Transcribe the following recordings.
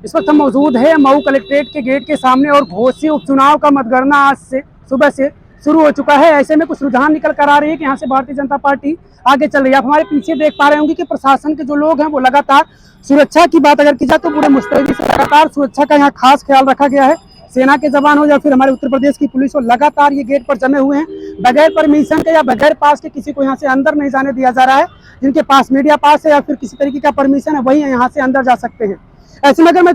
इस वक्त हम मौजूद है मऊ कलेक्ट्रेट के गेट के सामने और घोसी उपचुनाव का मतगणना आज से सुबह से शुरू हो चुका है। ऐसे में कुछ रुझान निकल कर आ रही है कि यहाँ से भारतीय जनता पार्टी आगे चल रही है। आप हमारे पीछे देख पा रहे होंगे कि प्रशासन के जो लोग हैं वो लगातार सुरक्षा की बात अगर की जाए तो पूरे मुस्तैदी से लगातार सुरक्षा का यहाँ खास ख्याल रखा गया है। सेना के जवान हो या फिर हमारे उत्तर प्रदेश की पुलिस हो, लगातार ये गेट पर जमे हुए हैं। बगैर परमिशन के या बगैर पास के किसी को यहाँ से अंदर नहीं जाने दिया जा रहा है। जिनके पास मीडिया पास है या फिर किसी तरीके का परमिशन है वही यहाँ से अंदर जा सकते हैं। ऐसे में अगर मैं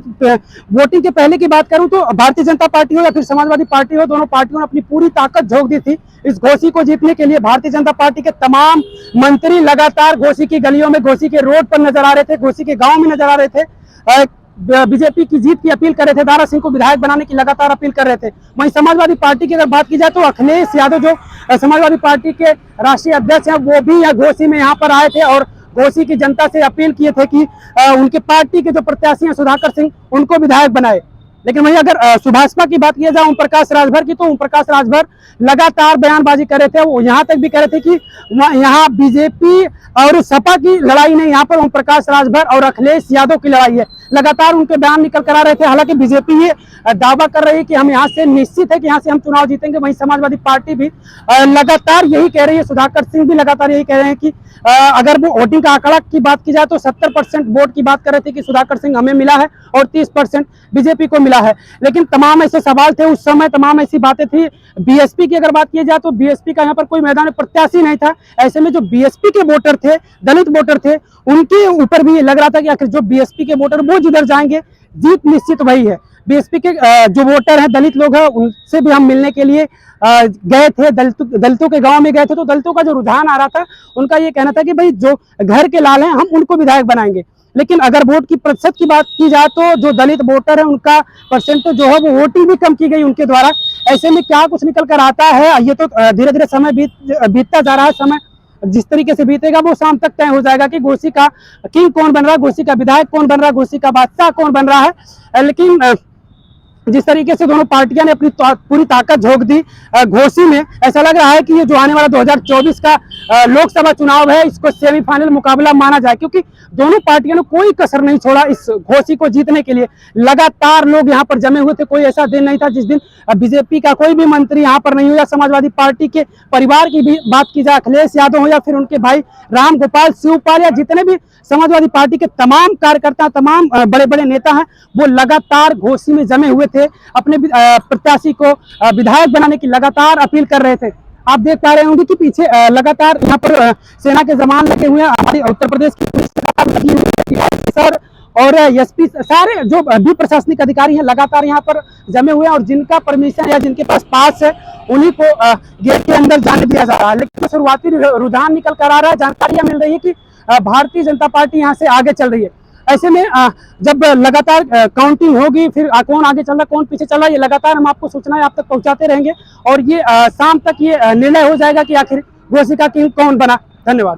वोटिंग के पहले की बात करूं तो भारतीय जनता पार्टी हो या फिर समाजवादी पार्टी हो, दोनों पार्टियों ने अपनी पूरी ताकत झोंक दी थी इस घोसी को जीतने के लिए। भारतीय जनता पार्टी के तमाम मंत्री लगातार घोसी की गलियों में, घोसी के रोड पर नजर आ रहे थे, घोसी के गांव में नजर आ रहे थे। बीजेपी की जीत की अपील कर रहे थे, दारा सिंह को विधायक बनाने की लगातार अपील कर रहे थे। वहीं समाजवादी पार्टी की अगर बात की जाए तो अखिलेश यादव जो समाजवादी पार्टी के राष्ट्रीय अध्यक्ष हैं वो भी घोसी में यहाँ पर आए थे और घोसी की जनता से अपील किए थे कि उनके पार्टी के जो प्रत्याशी हैं सुधाकर सिंह उनको विधायक बनाए। लेकिन वहीं अगर सुभाषपा की बात की जाए ओम प्रकाश राजभर की, तो ओम प्रकाश राजभर लगातार बयानबाजी कर रहे थे। वो यहाँ तक भी कह रहे थे कि यहाँ बीजेपी और सपा की लड़ाई नहीं, यहाँ पर ओम प्रकाश राजभर और अखिलेश यादव की लड़ाई है। लगातार उनके बयान निकल कर आ रहे थे। हालांकि बीजेपी ये दावा कर रही है कि हम यहाँ से निश्चित है कि यहाँ से हम चुनाव जीतेंगे। वहीं समाजवादी पार्टी भी लगातार यही कह रही है, सुधाकर सिंह भी लगातार यही कह रहे हैं कि अगर वो वोटिंग का आंकड़ा की बात की जाए तो 70% वोट की बात कर रहे थे कि सुधाकर सिंह हमें मिला है और 30% बीजेपी को मिला है। लेकिन तमाम ऐसे सवाल थे उस समय, तमाम ऐसी बातें थी। बीएसपी की अगर बात की जाए तो बीएसपी का यहाँ पर कोई मैदान में प्रत्याशी नहीं था। ऐसे में जो बीएसपी के वोटर थे, दलित वोटर थे, उनके ऊपर भी लग रहा था कि आखिर जो बीएसपी के वोटर वो जिधर जाएंगे जीत निश्चित वही है। बीएसपी के जो वोटर हैं, दलित लोग हैं, उनसे भी हम मिलने के लिए गए थे, दलितों के गांव में गए थे। तो दलितों का जो रुझान आ रहा था, उनका ये कहना था कि भाई जो घर के लाल हैं हम उनको विधायक बनाएंगे। लेकिन अगर वोट की प्रतिशत की बात की जाए तो जो दलित वोटर है उनका परसेंट जो है वो वोटिंग भी कम की गई उनके द्वारा। ऐसे में क्या कुछ निकल कर आता है ये तो धीरे धीरे समय बीतता जा रहा है। समय जिस तरीके से बीतेगा वो शाम तक तय हो जाएगा कि घोसी का किंग कौन बन रहा है, घोसी का विधायक कौन बन रहा है, घोसी का बादशाह कौन बन रहा है। लेकिन जिस तरीके से दोनों पार्टियां ने अपनी पूरी ताकत झोंक दी घोसी में, ऐसा लग रहा है कि ये जो आने वाला 2024 का लोकसभा चुनाव है इसको सेमीफाइनल मुकाबला माना जाए, क्योंकि दोनों पार्टियों ने कोई कसर नहीं छोड़ा इस घोसी को जीतने के लिए। लगातार लोग यहाँ पर जमे हुए थे। कोई ऐसा दिन नहीं था जिस दिन बीजेपी का कोई भी मंत्री यहाँ पर नहीं हो, या समाजवादी पार्टी के परिवार की भी बात की जाए, अखिलेश यादव हो या फिर उनके भाई राम गोपाल शिवपाल या जितने भी समाजवादी पार्टी के तमाम कार्यकर्ता, तमाम बड़े बड़े नेता हैं, वो लगातार घोसी में जमे हुए थे, अपने प्रत्याशी को विधायक बनाने की लगातार अपील कर रहे थे। आप देख पा रहे होंगे कि पीछे लगातार यहाँ पर सेना के जवान लगे हुए हैं, हमारी उत्तर प्रदेश की पुलिस लगी हुई है, सर और एसपी सारे जो भी प्रशासनिक अधिकारी हैं लगातार यहाँ पर जमे हुए हैं। और जिनका परमिशन या जिनके पास है उन्हीं को गेट के अंदर जाने दिया जा रहा है। लेकिन शुरुआती रुझान निकल कर आ रहा है, जानकारियां मिल रही है कि भारतीय जनता पार्टी यहाँ से आगे चल रही है। ऐसे में जब लगातार काउंटिंग होगी फिर कौन आगे चल रहा है कौन पीछे चल रहा है, ये लगातार हम आपको सूचनाएं आप तक पहुंचाते रहेंगे और ये शाम तक ये निर्णय हो जाएगा कि आखिर घोसी का किंग कौन बना। धन्यवाद।